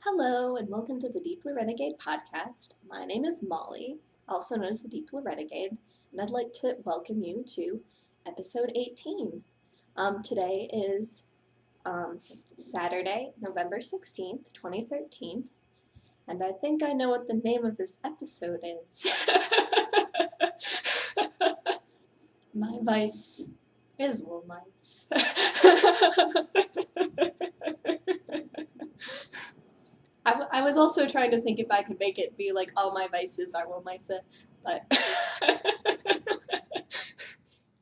Hello and welcome to the Deepbluerenegade podcast. My name is Molly, also known as the Deepbluerenegade, and I'd like to welcome you to episode 18. Today is Saturday, November 16th, 2013, and I think I know what the name of this episode is. My vice is Wollmeise. I was also trying to think if I could make it be like all my vices are Wollmeise, but I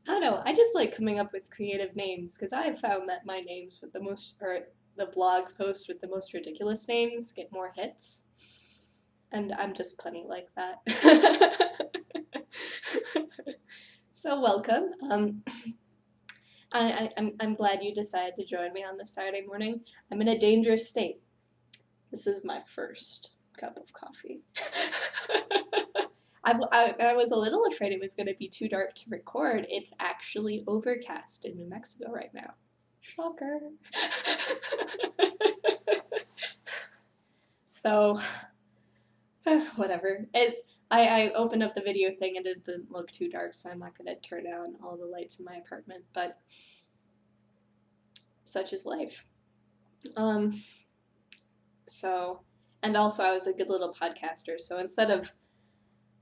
don't know. I just like coming up with creative names because I have found that my names with the most, or the blog post with the most ridiculous names get more hits, and I'm just plenty like that. So welcome. I'm glad you decided to join me on this Saturday morning. I'm in a dangerous state. This is my first cup of coffee. I was a little afraid it was going to be too dark to record. It's actually overcast in New Mexico right now. Shocker. So, whatever. I opened up the video thing and it didn't look too dark, so I'm not going to turn on all the lights in my apartment, but such is life. So, and also I was a good little podcaster, so instead of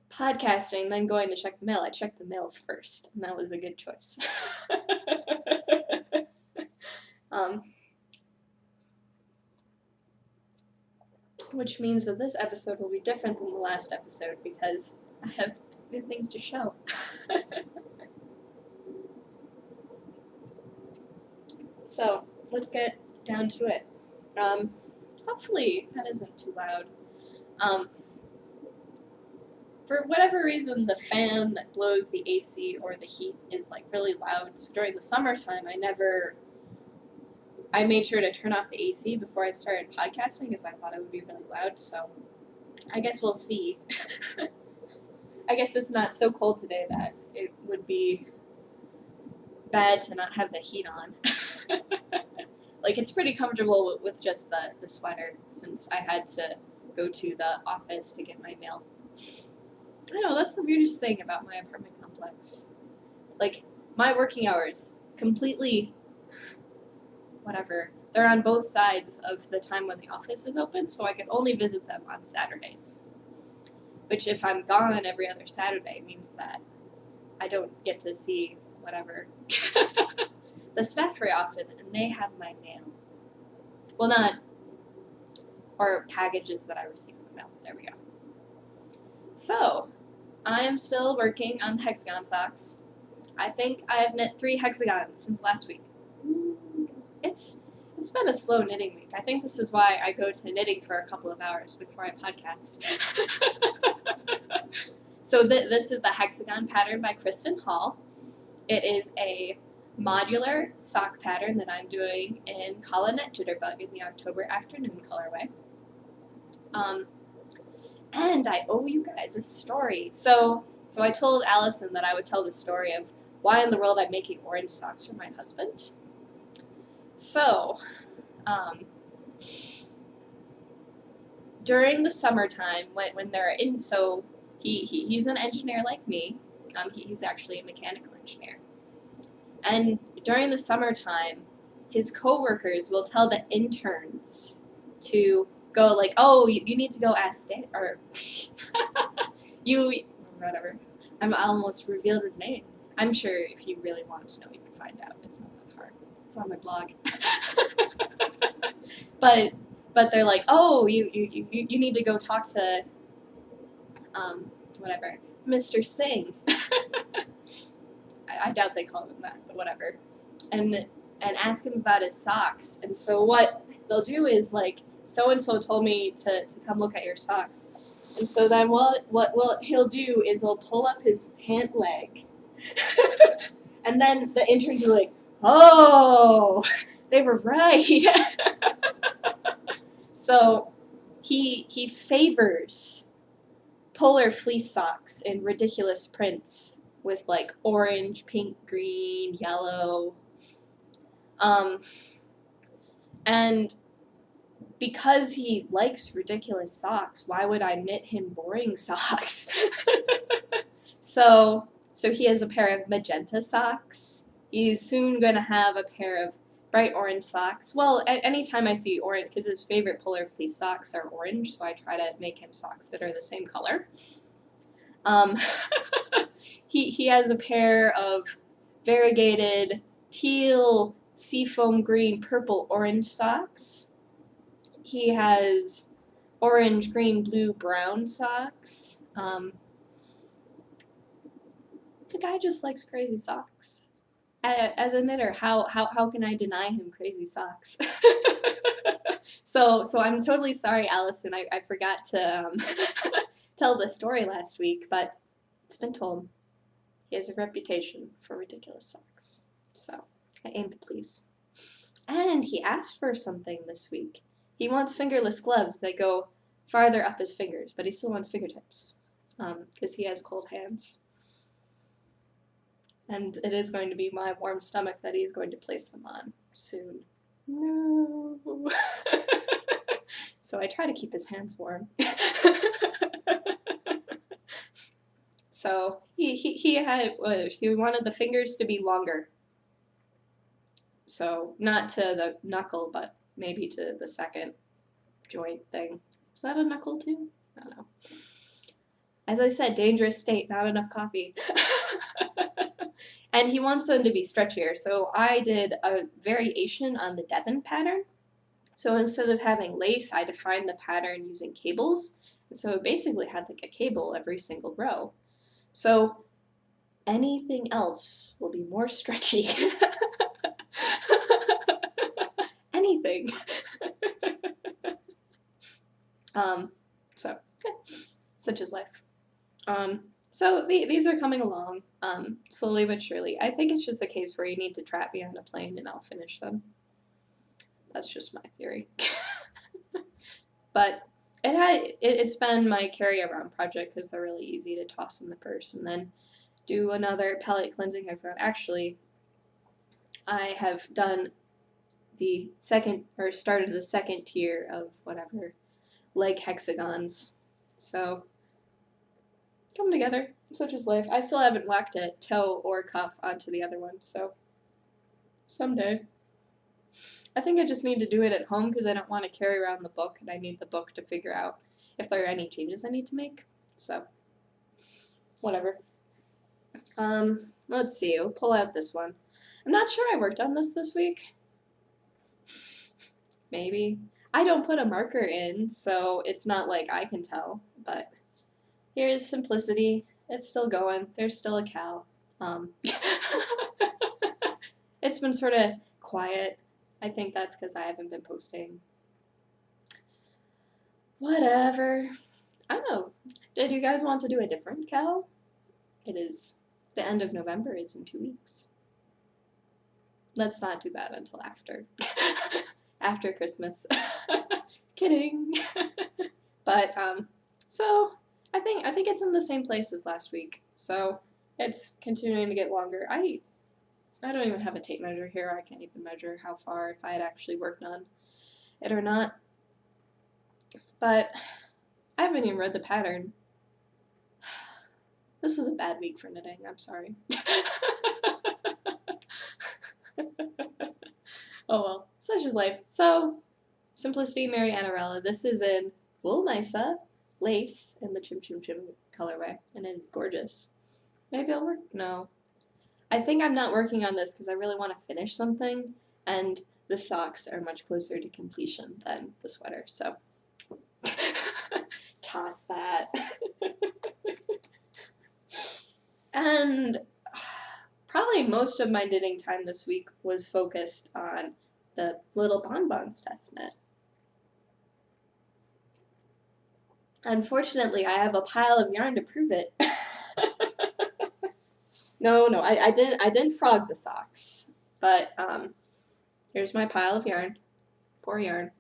podcasting, then going to check the mail, I checked the mail first, and that was a good choice. Which means that this episode will be different than the last episode because I have new things to show. So, let's get down to it. Hopefully that isn't too loud. For whatever reason, the fan that blows the AC or the heat is like really loud. So during the summertime, I made sure to turn off the AC before I started podcasting because I thought it would be really loud. So I guess we'll see. I guess it's not so cold today that it would be bad to not have the heat on. Like, it's pretty comfortable with just the sweater since I had to go to the office to get my mail. I know, that's the weirdest thing about my apartment complex. Like, my working hours, completely, whatever, they're on both sides of the time when the office is open, so I can only visit them on Saturdays. Which, if I'm gone every other Saturday, means that I don't get to see whatever the staff very often, and they have my mail. Well, not, or packages that I receive in the mail. There we go. So, I am still working on Hexagon Socks. I think I have knit 3 hexagons since last week. It's been a slow knitting week. I think this is why I go to knitting for a couple of hours before I podcast. So this is the Hexagon pattern by Kristen Hall. It is a modular sock pattern that I'm doing in Collinette Jitterbug in the October afternoon colorway. And I owe you guys a story. So I told Allison that I would tell the story of why in the world I'm making orange socks for my husband. So, during the summertime, when they're in, so he's an engineer like me. He's actually a mechanical engineer. And during the summertime, his coworkers will tell the interns to go like, oh, you need to go ask Dan, or whatever. I almost revealed his name. I'm sure if you really wanted to know, you could find out. It's not that hard. It's on my blog. But they're like, oh, you need to go talk to, whatever, Mr. Singh. I doubt they call him that, but whatever. And ask him about his socks. And so what they'll do is like, so-and-so told me to come look at your socks. And so then what he'll do is he'll pull up his pant leg. And then the interns are like, oh, they were right. So he favors polar fleece socks in ridiculous prints with like orange, pink, green, yellow. And because he likes ridiculous socks, why would I knit him boring socks? So he has a pair of magenta socks. He's soon going to have a pair of bright orange socks. Well, anytime I see orange, because his favorite polar fleece socks are orange, so I try to make him socks that are the same color. He has a pair of variegated teal, seafoam green, purple, orange socks. He has orange, green, blue, brown socks. The guy just likes crazy socks. As a knitter, how can I deny him crazy socks? So I'm totally sorry, Allison. I forgot to tell the story last week, but it's been told. He has a reputation for ridiculous socks. So I aim to please. And he asked for something this week. He wants fingerless gloves that go farther up his fingers, but he still wants fingertips because he has cold hands. And it is going to be my warm stomach that he's going to place them on soon. No. So I try to keep his hands warm. So he wanted the fingers to be longer. So not to the knuckle, but maybe to the second joint thing. Is that a knuckle too? I don't know. As I said, dangerous state, not enough coffee. And he wants them to be stretchier. So I did a variation on the Devon pattern. So instead of having lace, I defined the pattern using cables. And so it basically had like a cable every single row. So anything else will be more stretchy. Anything. So yeah, such is life. So these are coming along, slowly but surely. I think it's just a case where you need to trap me on a plane and I'll finish them. That's just my theory. But it's been my carry-around project because they're really easy to toss in the purse and then do another palette cleansing hexagon. Actually, I have done the second, or started the second tier of whatever, leg hexagons. So come together, such is life. I still haven't whacked a toe or cuff onto the other one, so someday. I think I just need to do it at home because I don't want to carry around the book, and I need the book to figure out if there are any changes I need to make. So, whatever. Let's see, we'll pull out this one. I'm not sure I worked on this week. Maybe. I don't put a marker in, so it's not like I can tell, but here's Simplicity. It's still going. There's still a Cal. It's been sort of quiet. I think that's because I haven't been posting. Whatever. I don't know. Did you guys want to do a different Cal? It is, the end of November is in 2 weeks. Let's not do that until after. After Christmas. Kidding. But, so I think it's in the same place as last week. So it's continuing to get longer. I don't even have a tape measure here. I can't even measure how far, if I had actually worked on it or not. But I haven't even read the pattern. This was a bad week for knitting. I'm sorry. Oh well, such is life. So, Simplicity Mary Annarella. This is in Wollmeise lace in the Chim Chim Chim colorway, and it is gorgeous. Maybe I'll work? No. I think I'm not working on this because I really want to finish something, and the socks are much closer to completion than the sweater, so toss that. And probably most of my knitting time this week was focused on the little Bonbons test knit. Unfortunately, I have a pile of yarn to prove it. No, I didn't frog the socks, but here's my pile of yarn, 4 yarn,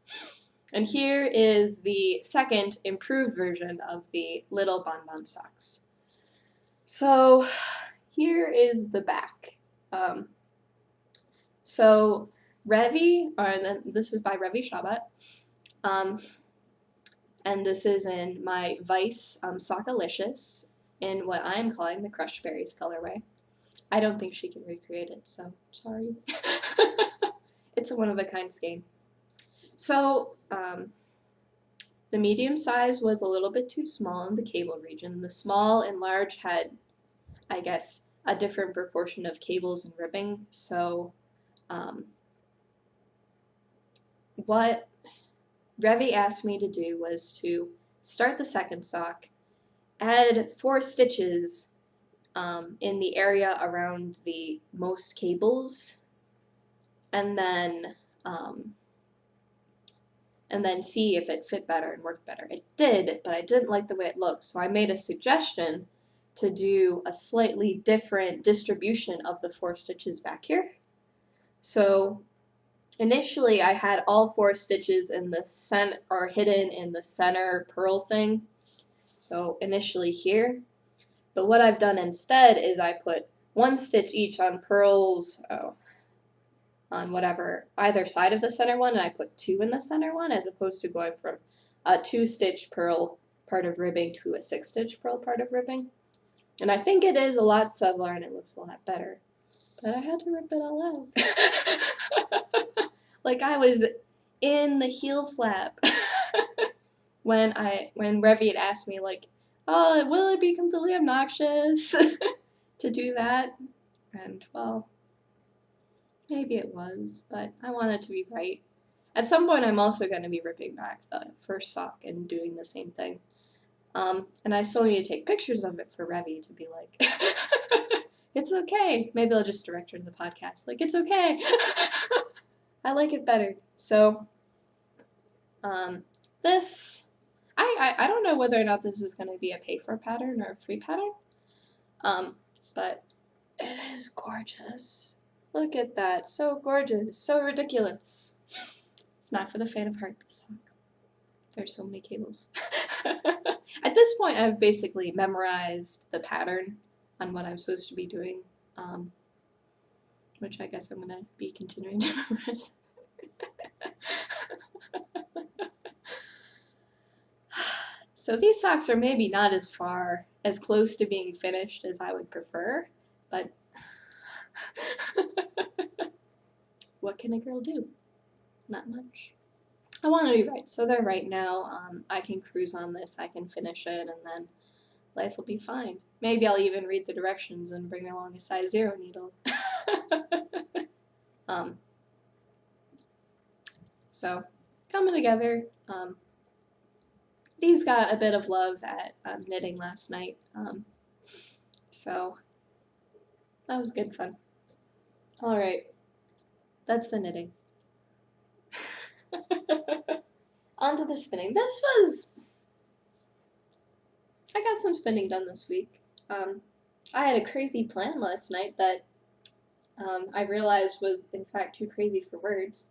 and here is the second improved version of the little Bonbon socks. So here is the back. So Revi, and then this is by Revi Shabat. And this is in my Vice Sockalicious in what I'm calling the Crushed Berries colorway. I don't think she can recreate it, so sorry. It's a one-of-a-kind skein. So, the medium size was a little bit too small in the cable region. The small and large had, I guess, a different proportion of cables and ribbing. So, what Revi asked me to do was to start the second sock, add 4 stitches in the area around the most cables, and then see if it fit better and worked better. It did, but I didn't like the way it looked, so I made a suggestion to do a slightly different distribution of the 4 stitches back here. So initially I had all 4 stitches in the center, or hidden in the center purl thing, so initially here. But what I've done instead is I put 1 stitch each on purls, on whatever, either side of the center one, and I put 2 in the center one, as opposed to going from a 2-stitch purl part of ribbing to a 6-stitch purl part of ribbing. And I think it is a lot subtler and it looks a lot better. But I had to rip it all out. Like I was in the heel flap when Revi had asked me, like, oh, will it be completely obnoxious to do that? And, well, maybe it was, but I want it to be right. At some point, I'm also going to be ripping back the first sock and doing the same thing. And I still need to take pictures of it for Revi to be like, it's okay. Maybe I'll just direct her to the podcast. Like, it's okay. I like it better. So, this, I don't know whether or not this is going to be a pay-for pattern or a free pattern. But it is gorgeous. Look at that. So gorgeous. So ridiculous. It's not for the faint of heart, this sock. There's so many cables. At this point, I've basically memorized the pattern on what I'm supposed to be doing, which I guess I'm going to be continuing to memorize. So these socks are maybe not as close to being finished as I would prefer, but what can a girl do? Not much. I want to be right, so they're right now. I can cruise on this, I can finish it, and then life will be fine. Maybe I'll even read the directions and bring along a size 0 needle. So, coming together. These got a bit of love at knitting last night, so that was good fun. Alright, that's the knitting. On to the spinning. I got some spinning done this week. I had a crazy plan last night that I realized was in fact too crazy for words.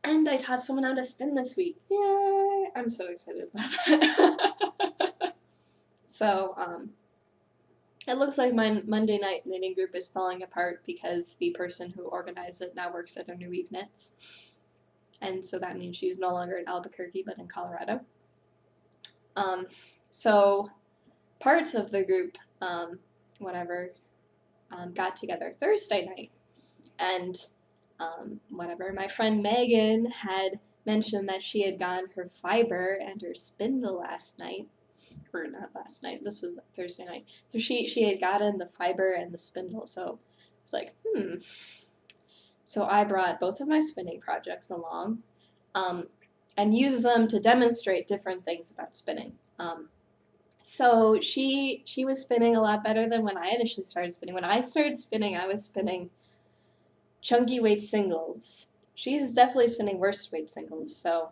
And I taught someone how to spin this week. Yay! I'm so excited about that. So, it looks like my Monday night knitting group is falling apart because the person who organized it now works at New Weave Knits. And so that means she's no longer in Albuquerque, but in Colorado. So parts of the group, got together Thursday night. And my friend Meghan had mentioned that she had gotten her fiber and her spindle last night. Or not last night, this was Thursday night. So she had gotten the fiber and the spindle, so it's like, So I brought both of my spinning projects along, and used them to demonstrate different things about spinning. So she was spinning a lot better than when I initially started spinning. When I started spinning, I was spinning chunky weight singles. She's definitely spinning worse weight singles, so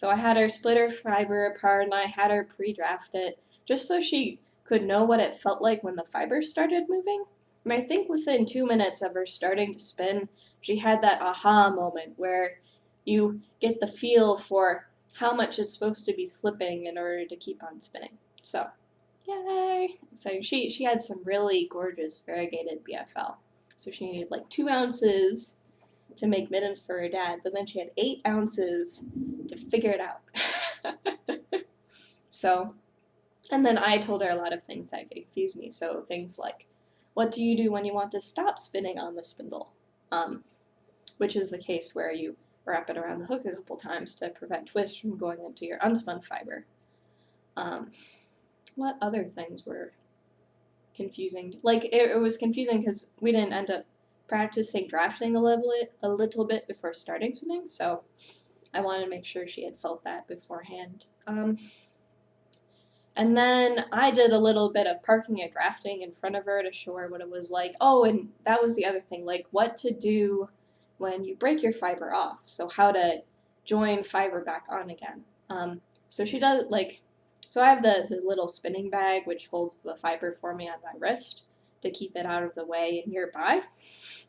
I had her split her fiber apart and I had her pre-draft it just so she could know what it felt like when the fiber started moving. And I think within 2 minutes of her starting to spin, she had that aha moment where you get the feel for how much it's supposed to be slipping in order to keep on spinning. So, yay! So she had some really gorgeous variegated BFL. So she needed like 2 ounces to make mittens for her dad, but then she had 8 ounces to figure it out. So, and then I told her a lot of things that confused me. So things like, what do you do when you want to stop spinning on the spindle? Which is the case where you wrap it around the hook a couple times to prevent twist from going into your unspun fiber. What other things were confusing? Like, it was confusing because we didn't end up practicing drafting a little bit before starting spinning, so I wanted to make sure she had felt that beforehand. And then I did a little bit of parking and drafting in front of her to show her what it was like. Oh, and that was the other thing, like what to do when you break your fiber off. So how to join fiber back on again. So she does, like, so I have the little spinning bag which holds the fiber for me on my wrist to keep it out of the way and nearby.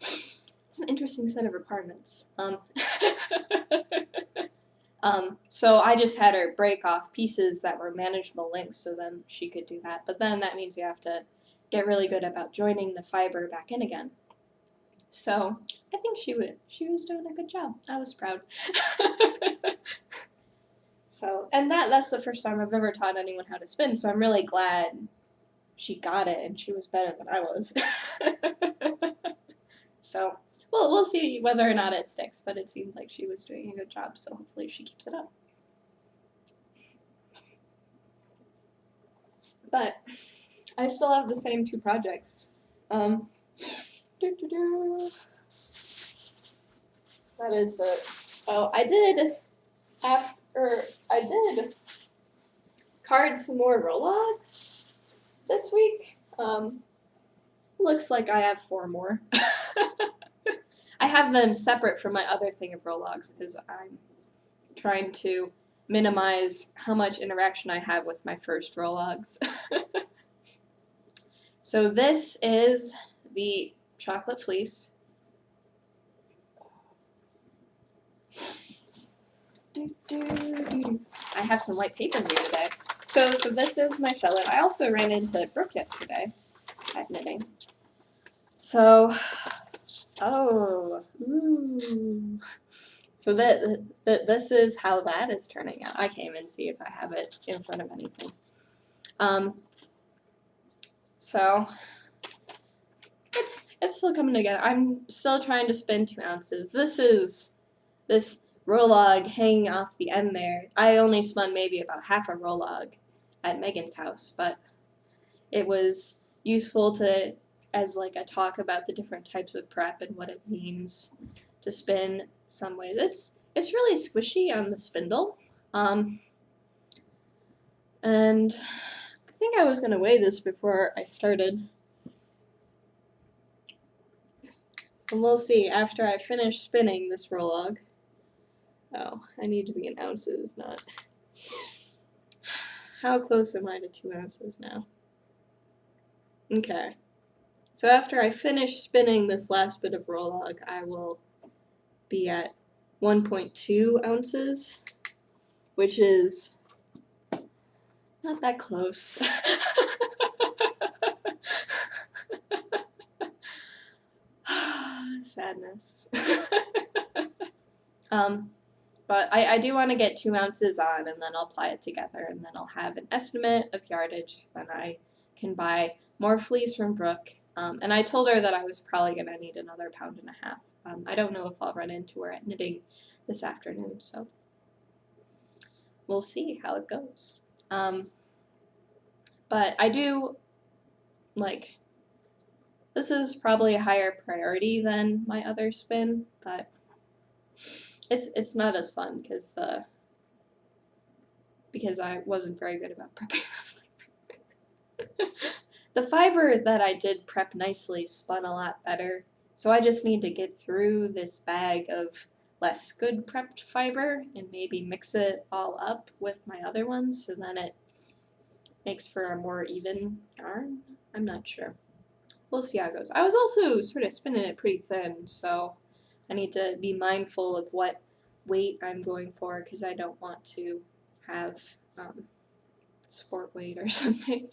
It's an interesting set of requirements. So I just had her break off pieces that were manageable lengths so then she could do that. But then that means you have to get really good about joining the fiber back in again. So I think she was doing a good job. I was proud. So, and that's the first time I've ever taught anyone how to spin, so I'm really glad she got it and she was better than I was. So, well, we'll see whether or not it sticks, but it seems like she was doing a good job, so hopefully she keeps it up. But I still have the same 2 projects. That is I did card some more Rologs this week. Looks like I have 4 more. I have them separate from my other thing of Rologs because I'm trying to minimize how much interaction I have with my first Rologs. So this is the chocolate fleece. I have some white paper here today. So this is my Shetland. I also ran into Brooke yesterday at knitting. So, so this is how that is turning out. I can't even see if I have it in front of anything. So it's still coming together. I'm still trying to spin 2 ounces. This Rolog hanging off the end there. I only spun maybe about half a Rolog at Meghan's house, but it was useful to, as like a talk about the different types of prep and what it means to spin some ways. It's really squishy on the spindle. And I think I was going to weigh this before I started. So we'll see after I finish spinning this Rolog. Oh, I need to be in ounces, not... How close am I to 2 ounces now? Okay. So after I finish spinning this last bit of Rolog, I will be at 1.2 ounces, which is not that close. Sadness. But I do want to get 2 ounces on, and then I'll apply it together, and then I'll have an estimate of yardage, then I can buy more fleece from Brooke. And I told her that I was probably going to need another 1.5 pounds. I don't know if I'll run into her at knitting this afternoon, so we'll see how it goes. But I do, like, this is probably a higher priority than my other spin, but it's not as fun because I wasn't very good about prepping the fiber. The fiber that I did prep nicely spun a lot better, so I just need to get through this bag of less good prepped fiber and maybe mix it all up with my other ones so then it makes for a more even yarn. I'm not sure. We'll see how it goes. I was also sort of spinning it pretty thin, so I need to be mindful of what weight I'm going for because I don't want to have sport weight or something.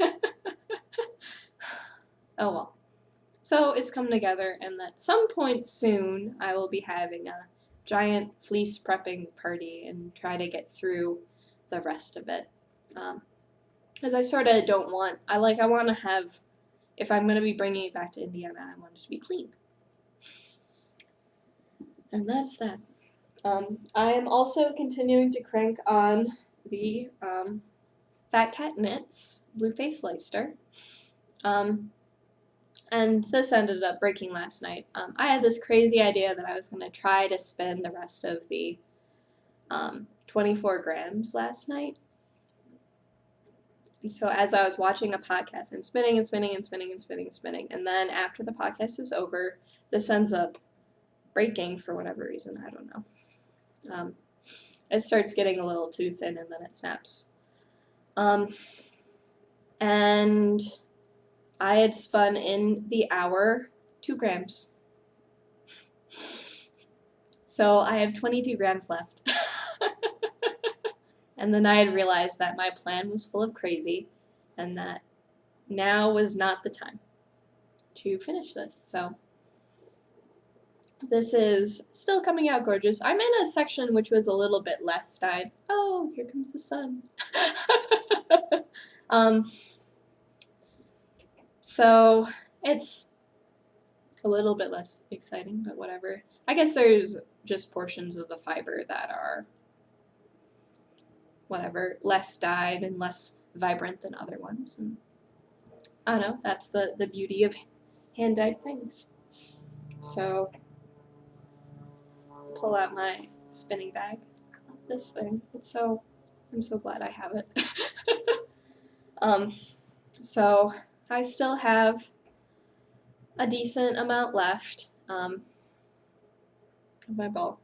Oh well. So it's come together, and at some point soon I will be having a giant fleece prepping party and try to get through the rest of it. Because I sort of don't want, I want to have, if I'm going to be bringing it back to Indiana, I want it to be clean. And that's that. I am also continuing to crank on the Fat Cat Knits Blue Face Leister. And this ended up breaking last night. I had this crazy idea that I was going to try to spin the rest of the 24 grams last night. And so as I was watching a podcast, I'm spinning and spinning and spinning and spinning and spinning. And then after the podcast is over, this ends up breaking for whatever reason. I don't know. It starts getting a little too thin and then it snaps. And I had spun in the hour 2 grams. So I have 22 grams left. And then I had realized that my plan was full of crazy and that now was not the time to finish this. So this is still coming out gorgeous. I'm in a section which was a little bit less dyed. Oh, here comes the sun. So it's a little bit less exciting, but whatever. I guess there's just portions of the fiber that are whatever, less dyed and less vibrant than other ones. And I don't know, that's the beauty of hand-dyed things. So pull out my spinning bag. I love this thing. I'm so glad I have it. So I still have a decent amount left of my ball.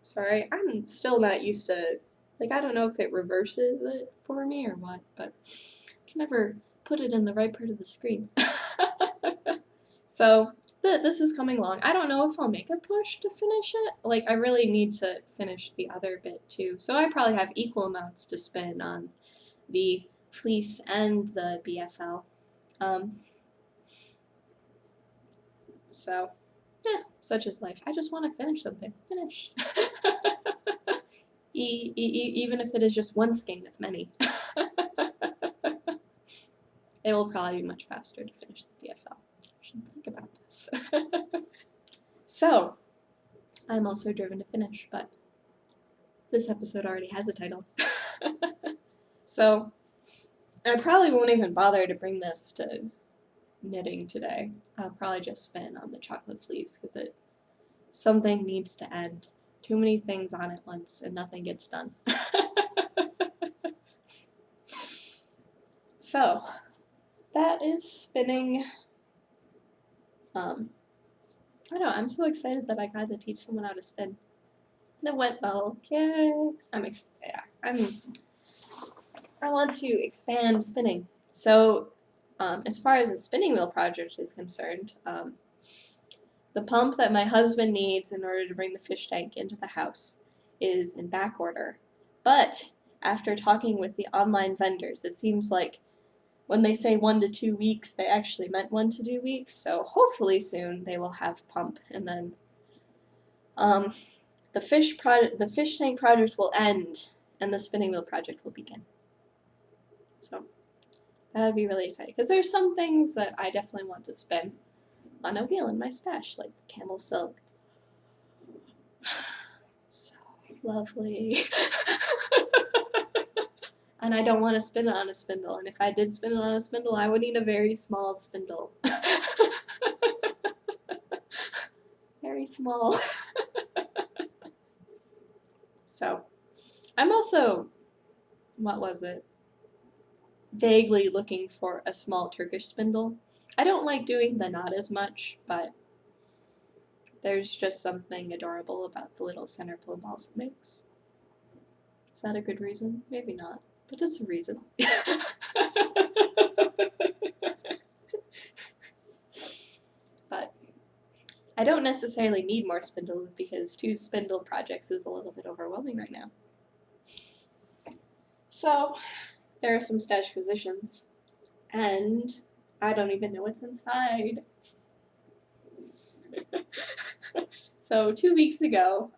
Sorry, I'm still not used to, like, I don't know if it reverses it for me or what, but I can never put it in the right part of the screen. So this is coming along. I don't know if I'll make a push to finish it. Like, I really need to finish the other bit too. So I probably have equal amounts to spin on the fleece and the BFL. So, yeah, such is life. I just want to finish something. Finish. Even if it is just one skein of many. It will probably be much faster to finish the BFL. I should think about this. So, I'm also driven to finish, but this episode already has a title. So, I probably won't even bother to bring this to knitting today. I'll probably just spin on the chocolate fleece because something needs to end. Too many things on at once and nothing gets done. So, that is spinning. I don't know, I'm so excited that I got to teach someone how to spin. And it went well. Yay! I want to expand spinning. So, as far as the spinning wheel project is concerned, the pump that my husband needs in order to bring the fish tank into the house is in back order. But after talking with the online vendors, it seems like when they say 1 to 2 weeks, they actually meant 1 to 2 weeks. So hopefully soon they will have pump, and then the fish tank project will end, and the spinning wheel project will begin. So that would be really exciting, because there's some things that I definitely want to spin on a wheel in my stash, like camel silk. So lovely. And I don't want to spin it on a spindle, and if I did spin it on a spindle, I would need a very small spindle. Very small. So, I'm also, vaguely looking for a small Turkish spindle. I don't like doing the knot as much, but there's just something adorable about the little center pull balls it makes. Is that a good reason? Maybe not, but it's a reason. But I don't necessarily need more spindles because 2 spindle projects is a little bit overwhelming right now. So there are some Stashquisitions, and I don't even know what's inside. So 2 weeks ago,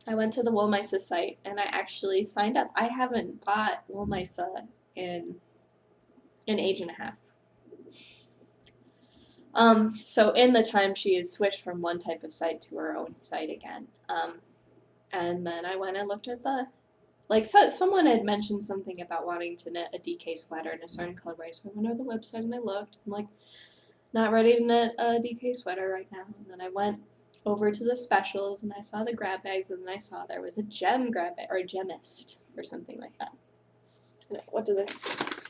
I went to the Wollmeise site and I actually signed up. I haven't bought Wollmeise in an age and a half. So in the time she has switched from one type of site to her own site again. And then I went and looked at someone had mentioned something about wanting to knit a DK sweater in a certain colorway, so I went to the website and I looked. I'm like, not ready to knit a DK sweater right now. And then I went over to the specials and I saw the grab bags, and then I saw there was a gem grab bag, or a gemist, or something like that.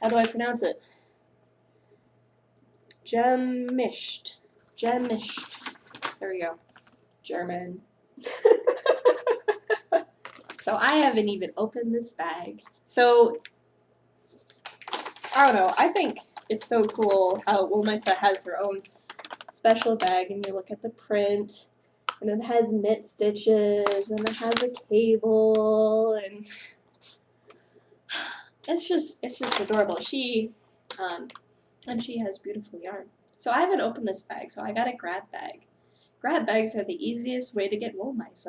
How do I pronounce it? Gemished. There we go. German. So I haven't even opened this bag. So, I don't know, I think it's so cool how Wollmeise has her own special bag, and you look at the print, and it has knit stitches, and it has a cable, and it's just adorable. And she has beautiful yarn. So I haven't opened this bag, so I got a grab bag. Grab bags are the easiest way to get Wollmeise.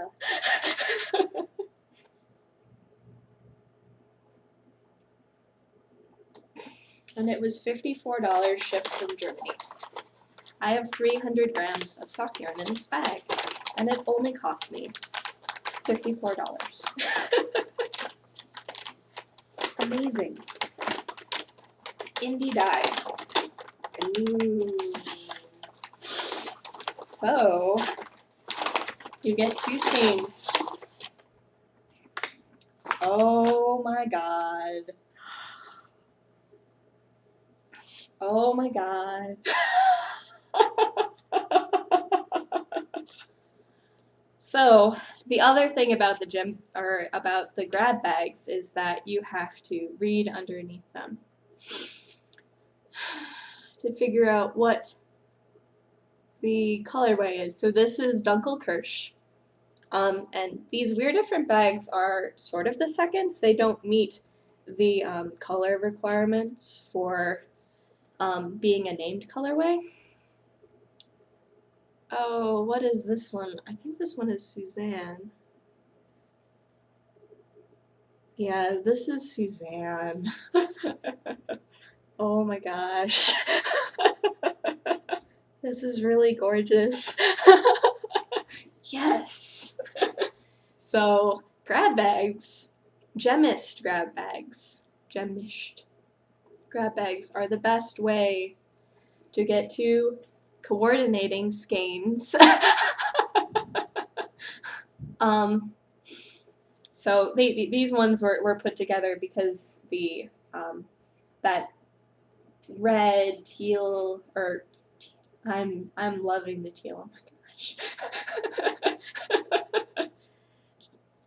And it was $54 shipped from Germany. I have 300 grams of sock yarn in this bag, and it only cost me $54. Amazing. Indie dye. Ooh. So, you get 2 skeins. Oh my god. Oh my god. So, the other thing about the grab bags is that you have to read underneath them to figure out what the colorway is. So this is Dunkelkirsch. And these weird different bags are sort of the seconds. They don't meet the color requirements for being a named colorway. Oh, what is this one? I think this one is Suzanne. Yeah, this is Suzanne. Oh my gosh. This is really gorgeous. Yes! So, grab bags, gemished grab bags are the best way to get 2 coordinating skeins. So these ones were put together because the that red, teal, or I'm loving the teal. Oh my gosh.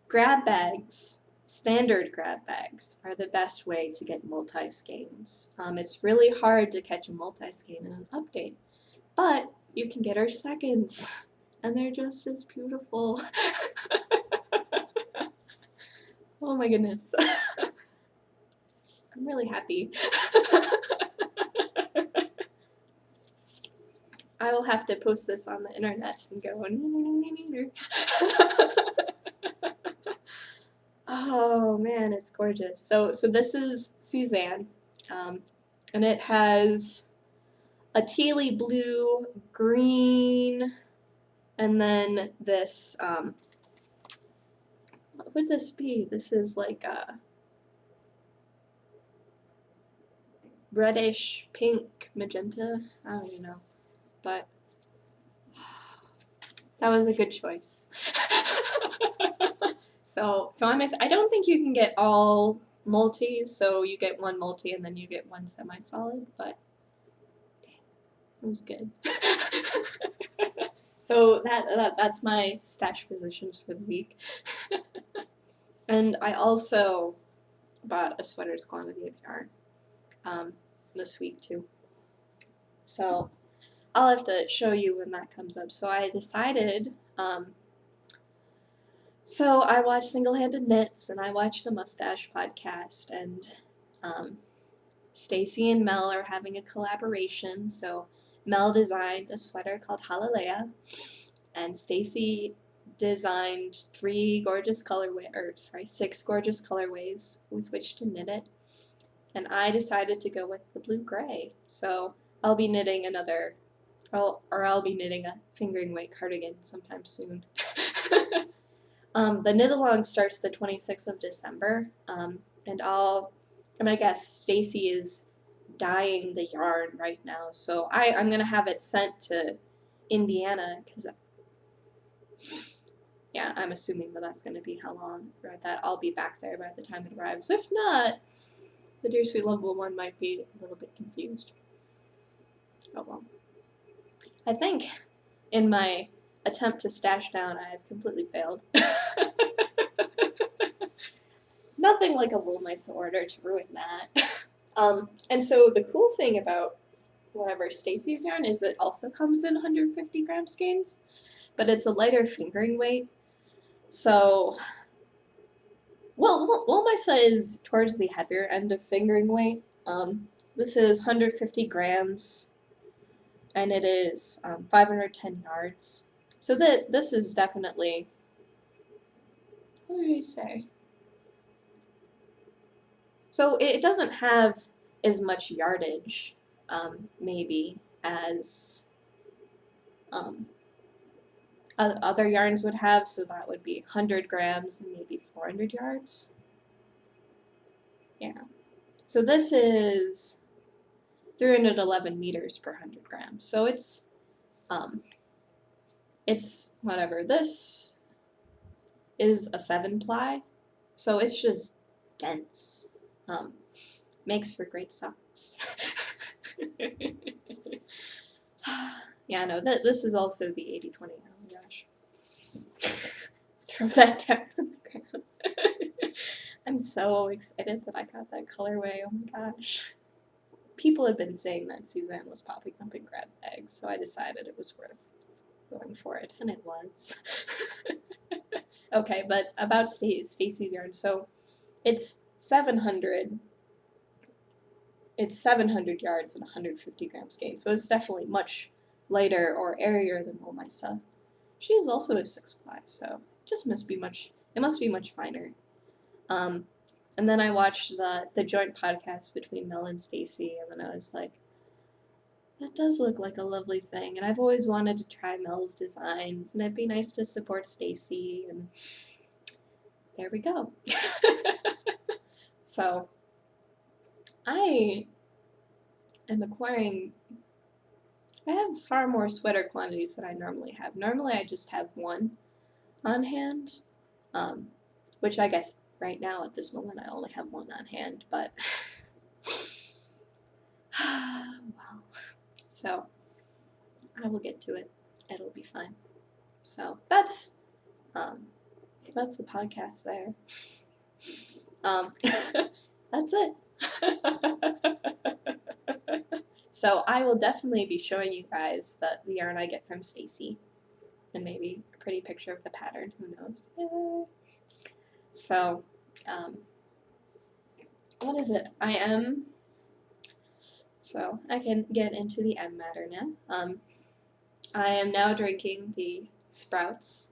Grab bags, standard grab bags, are the best way to get multi-skeins. It's really hard to catch a multi-skein in an update, but you can get our seconds, and they're just as beautiful. Oh my goodness. I'm really happy. I will have to post this on the internet and go, oh man, it's gorgeous. So this is Suzanne, and it has a tealy blue, green, and then this, what would this be? This is like a reddish, pink, magenta. I don't even know, but that was a good choice. So I don't think you can get all multis, so you get 1 multi and then you get 1 semi-solid, but it was good. So that's my Stashquisitions for the week. And I also bought a sweater's quantity of yarn this week too. So I'll have to show you when that comes up. So I decided, so I watch Single-Handed Knits, and I watch the Mustache podcast, and Stacy and Mel are having a collaboration, so Mel designed a sweater called Halele'a, and Stacy designed 6 gorgeous colorways with which to knit it. And I decided to go with the blue-gray. So I'll be knitting I'll be knitting a fingering weight cardigan sometime soon. The knit along starts the 26th of December, and I guess Stacy is dyeing the yarn right now, so I'm gonna have it sent to Indiana, because yeah, I'm assuming that's gonna be how long, or that I'll be back there by the time it arrives. If not, the Dear Sweet Lovable one might be a little bit confused. Oh well. I think in my attempt to stash down, I have completely failed. Nothing like a Wollmeise order to ruin that. And so the cool thing about whatever Stacy's yarn is it also comes in 150 gram skeins, but it's a lighter fingering weight. So, well, Wollmeise is towards the heavier end of fingering weight. This is 150 grams, and it is 510 yards. So this is definitely, what do I say? So it doesn't have as much yardage, maybe, as other yarns would have, so that would be 100 grams and maybe 400 yards. Yeah. So this is 311 meters per 100 grams. So it's whatever. This is a 7-ply, so it's just dense. Makes for great socks. Yeah, no, this is also the 80-20. Oh my gosh. Throw that down on the ground. I'm so excited that I got that colorway. Oh my gosh. People have been saying that Suzanne was popping up in grab bags, so I decided it was worth going for it, and it was. Okay, but about Stacy's yarn. So it's 700 yards and 150 gram skein, so it's definitely much lighter or airier than Wollmeise. She is also a 6-ply, so it must be much finer. And then I watched the joint podcast between Mel and Stacy, and then I was like, that does look like a lovely thing, and I've always wanted to try Mel's designs, and it'd be nice to support Stacy, and there we go. So I am acquiring, I have far more sweater quantities than I normally have. Normally I just have one on hand, which I guess right now at this moment I only have one on hand, but well, so I will get to it. It'll be fine. So that's the podcast there. That's it. So I will definitely be showing you guys the yarn I get from Stacy, and maybe a pretty picture of the pattern, who knows. Yay. So, what is it? So I can get into the M matter now. I am now drinking the Sprouts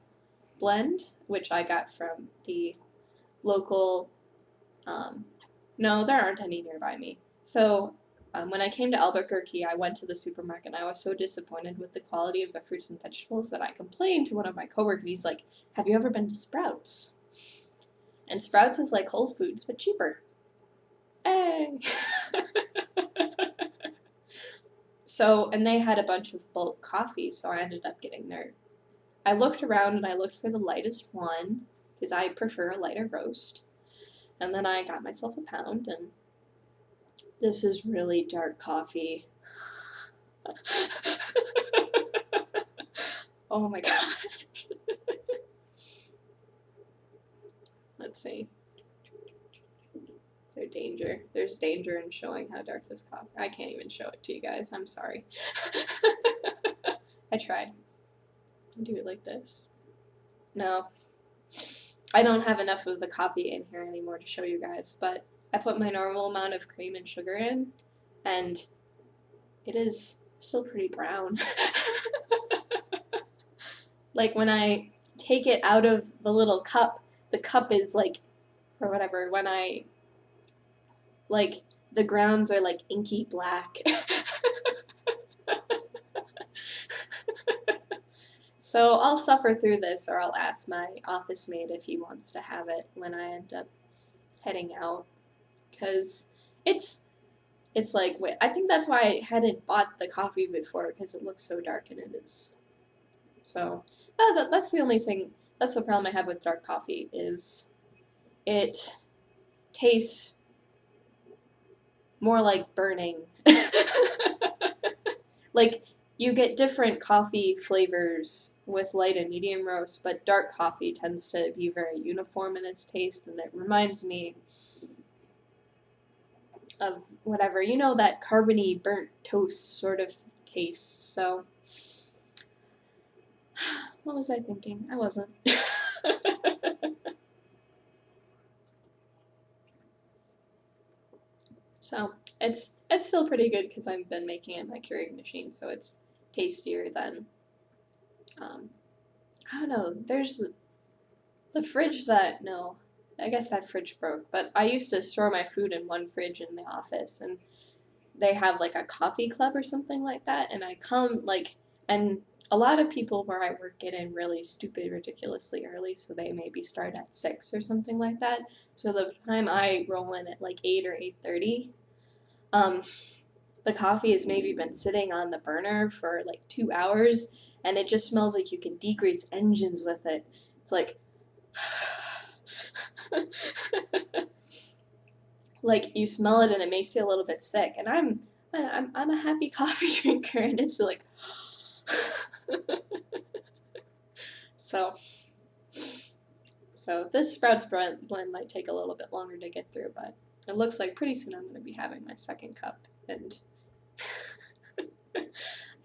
blend, which I got from the local, no, there aren't any nearby me. So when I came to Albuquerque, I went to the supermarket and I was so disappointed with the quality of the fruits and vegetables that I complained to one of my coworkers. He's like, have you ever been to Sprouts? And Sprouts is like Whole Foods, but cheaper. Hey! So, and they had a bunch of bulk coffee, so I ended up getting I looked around and I looked for the lightest one, because I prefer a lighter roast. And then I got myself a pound, and this is really dark coffee. Oh my gosh. Let's see. Is there danger? There's danger in showing how dark this coffee. I can't even show it to you guys. I'm sorry. I tried. I'll do it like this. No. I don't have enough of the coffee in here anymore to show you guys, but I put my normal amount of cream and sugar in, and it is still pretty brown. Like when I take it out of the little cup, the cup is like, or whatever, when I, like, the grounds are like inky black. So I'll suffer through this, or I'll ask my office mate if he wants to have it when I end up heading out, because it's like, wait, I think that's why I hadn't bought the coffee before, because it looks so dark, and it is. So that's the only thing, that's the problem I have with dark coffee, is it tastes more like burning. Like, you get different coffee flavors with light and medium roast, but dark coffee tends to be very uniform in its taste, and it reminds me of whatever, you know, that carbony burnt toast sort of taste. So what was I thinking? I wasn't. So it's still pretty good because I've been making it in my Keurig machine, so it's tastier than, I don't know, there's the fridge that, no, I guess that fridge broke, but I used to store my food in one fridge in the office, and they have like a coffee club or something like that, and I come, like, and a lot of people where I work get in really stupid, ridiculously early, so they maybe start at 6 or something like that, so the time I roll in at like 8 or 8:30, the coffee has maybe been sitting on the burner for like 2 hours, and it just smells like you can degrease engines with it. It's like, like you smell it and it makes you a little bit sick. And I'm a happy coffee drinker, and it's like, so this Sprouts blend might take a little bit longer to get through, but it looks like pretty soon I'm going to be having my second cup, and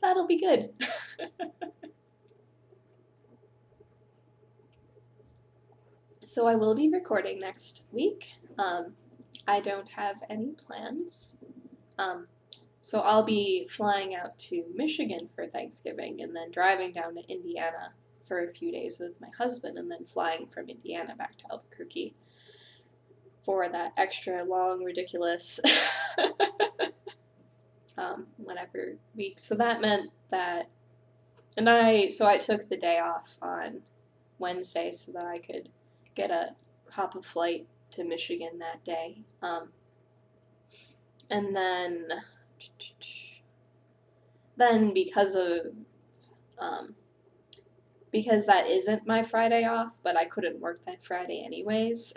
that'll be good. So I will be recording next week. I don't have any plans. So I'll be flying out to Michigan for Thanksgiving, and then driving down to Indiana for a few days with my husband, and then flying from Indiana back to Albuquerque for that extra long, ridiculous whatever week. So that meant that, and I took the day off on Wednesday so that I could hop a flight to Michigan that day. And then because that isn't my Friday off, but I couldn't work that Friday anyways,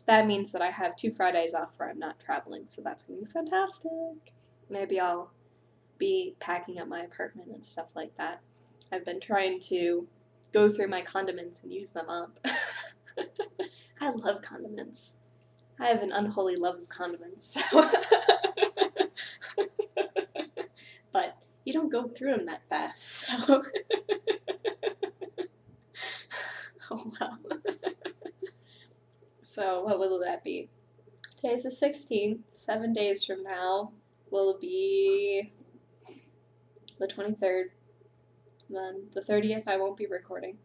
that means that I have 2 Fridays off where I'm not traveling, so that's going to be fantastic. Maybe I'll be packing up my apartment and stuff like that. I've been trying to go through my condiments and use them up. I love condiments. I have an unholy love of condiments, so but you don't go through them that fast, so oh well. So what will that be? Today's the 16th. 7 days from now will be the 23rd. Then the 30th I won't be recording.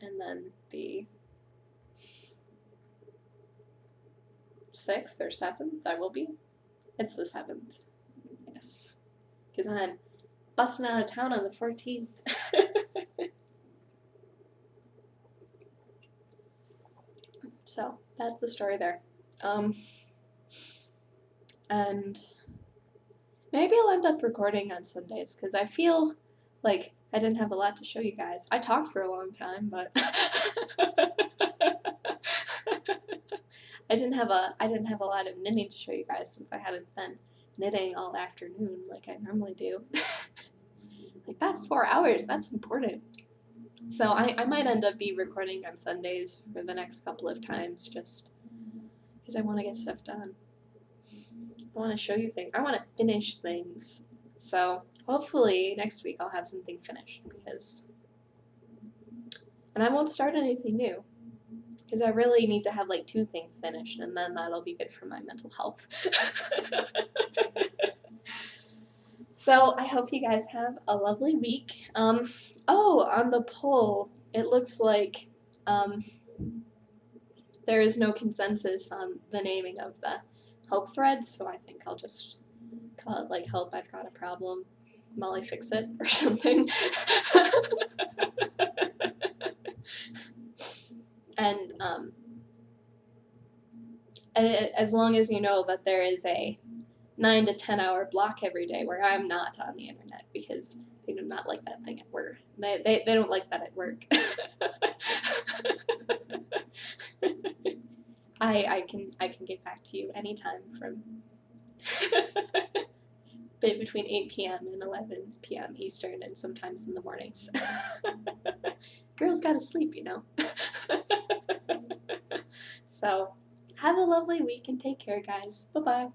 And then the 6th or 7th I will be. It's the 7th. Yes. Because I'm busting out of town on the 14th. So that's the story there. And maybe I'll end up recording on Sundays, because I feel like I didn't have a lot to show you guys. I talked for a long time, but I didn't have a lot of knitting to show you guys, since I hadn't been knitting all afternoon like I normally do. Like that 4 hours, that's important. So I might end up be recording on Sundays for the next couple of times, just because I want to get stuff done. I want to show you things. I want to finish things. So hopefully next week I'll have something finished, and I won't start anything new, because I really need to have like 2 things finished, and then that'll be good for my mental health. So I hope you guys have a lovely week. Oh, on the poll, it looks like there is no consensus on the naming of the help thread, so I think I'll just call it like help I've got a problem, Molly fix it, or something. And as long as you know that there is a 9 to 10 hour block every day where I'm not on the internet, because they do not like that thing at work. They don't like that at work. I can get back to you anytime from between 8 p.m. and 11 p.m. Eastern, and sometimes in the mornings. Girls gotta sleep, you know. So have a lovely week and take care, guys. Bye-bye.